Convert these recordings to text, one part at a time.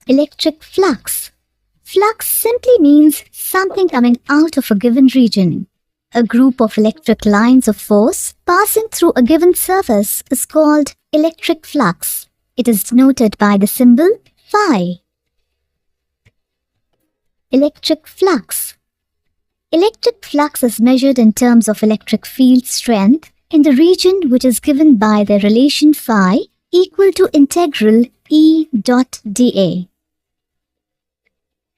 Electric flux. Flux simply means something coming out of a given region. A group of electric lines of force passing through a given surface is called electric flux. It is denoted by the symbol phi. Electric flux. Electric flux is measured in terms of electric field strength in the region which is given by the relation phi equal to integral E dot dA.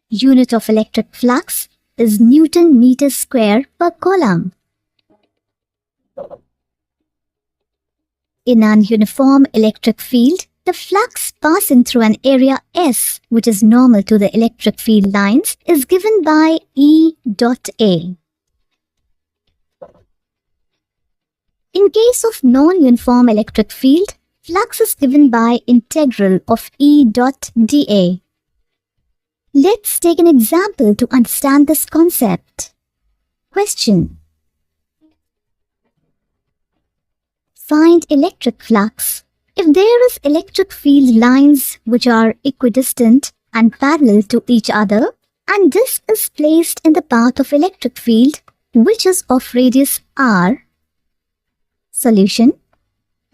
Unit of electric flux is Newton meter square per coulomb. In an uniform electric field, the flux passing through an area S, which is normal to the electric field lines, is given by E dot A. In case of non-uniform electric field, flux is given by integral of E dot dA. Let's take an example to understand this concept. Question. Find electric flux. If there is electric field lines which are equidistant and parallel to each other, and this is placed in the path of electric field which is of radius r. Solution.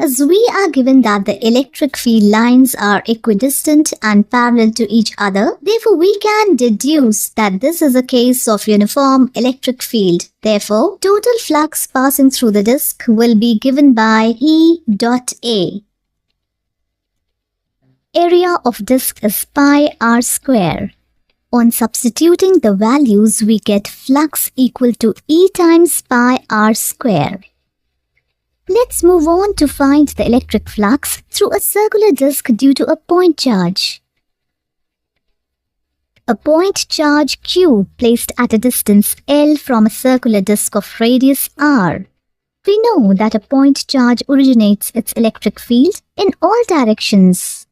As we are given that the electric field lines are equidistant and parallel to each other, therefore we can deduce that this is a case of uniform electric field. Therefore, total flux passing through the disk will be given by E dot A. Area of disk is pi r square. On substituting the values, we get flux equal to E times pi r square. Let's move on to find the electric flux through a circular disk due to a point charge. A point charge Q placed at a distance L from a circular disk of radius r. We know that a point charge originates its electric field in all directions.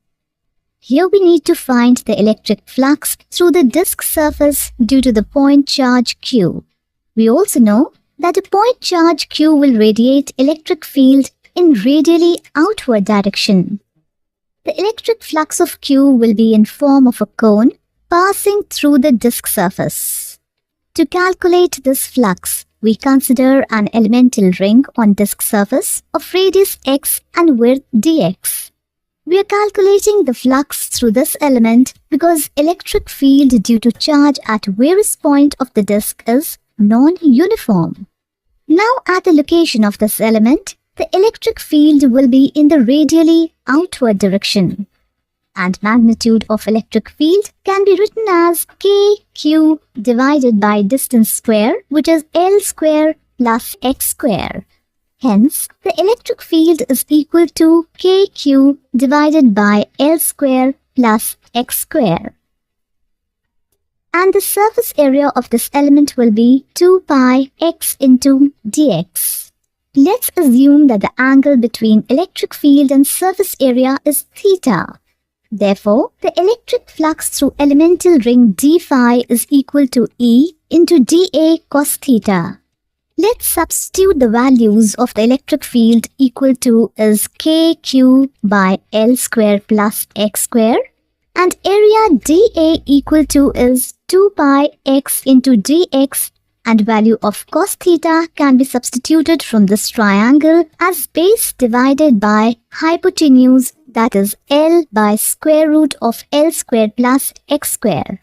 Here we need to find the electric flux through the disk surface due to the point charge Q. We also know that a point charge Q will radiate electric field in radially outward direction. The electric flux of Q will be in form of a cone passing through the disk surface. To calculate this flux, we consider an elemental ring on disk surface of radius x and width dx. We are calculating the flux through this element because electric field due to charge at various points of the disk is non-uniform. Now at the location of this element, the electric field will be in the radially outward direction. And magnitude of electric field can be written as kq divided by distance square, which is L square plus x square. Hence, the electric field is equal to kq divided by L square plus x square. And the surface area of this element will be 2 pi x into dx. Let's assume that the angle between electric field and surface area is theta. Therefore, the electric flux through elemental ring d phi is equal to E into dA cos theta. Let's substitute the values of the electric field equal to is kq by L square plus x square and area dA equal to is 2 pi x into dx, and value of cos theta can be substituted from this triangle as base divided by hypotenuse, that is L by square root of L square plus x square.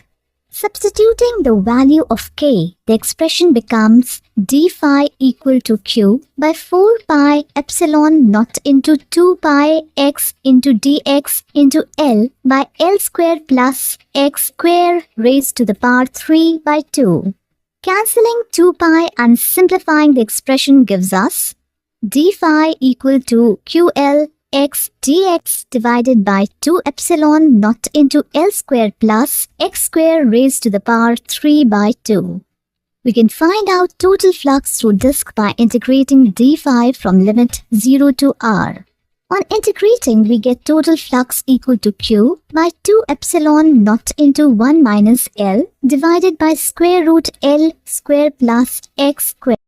Substituting the value of k, the expression becomes d phi equal to q by 4 pi epsilon naught into 2 pi x into dx into L by L square plus x square raised to the power 3 by 2. Cancelling 2 pi and simplifying the expression gives us d phi equal to ql x dx divided by 2 epsilon naught into L square plus x square raised to the power 3 by 2. We can find out total flux through disk by integrating d phi from limit 0 to r. On integrating, we get total flux equal to q by 2 epsilon naught into 1 minus L divided by square root L square plus x square.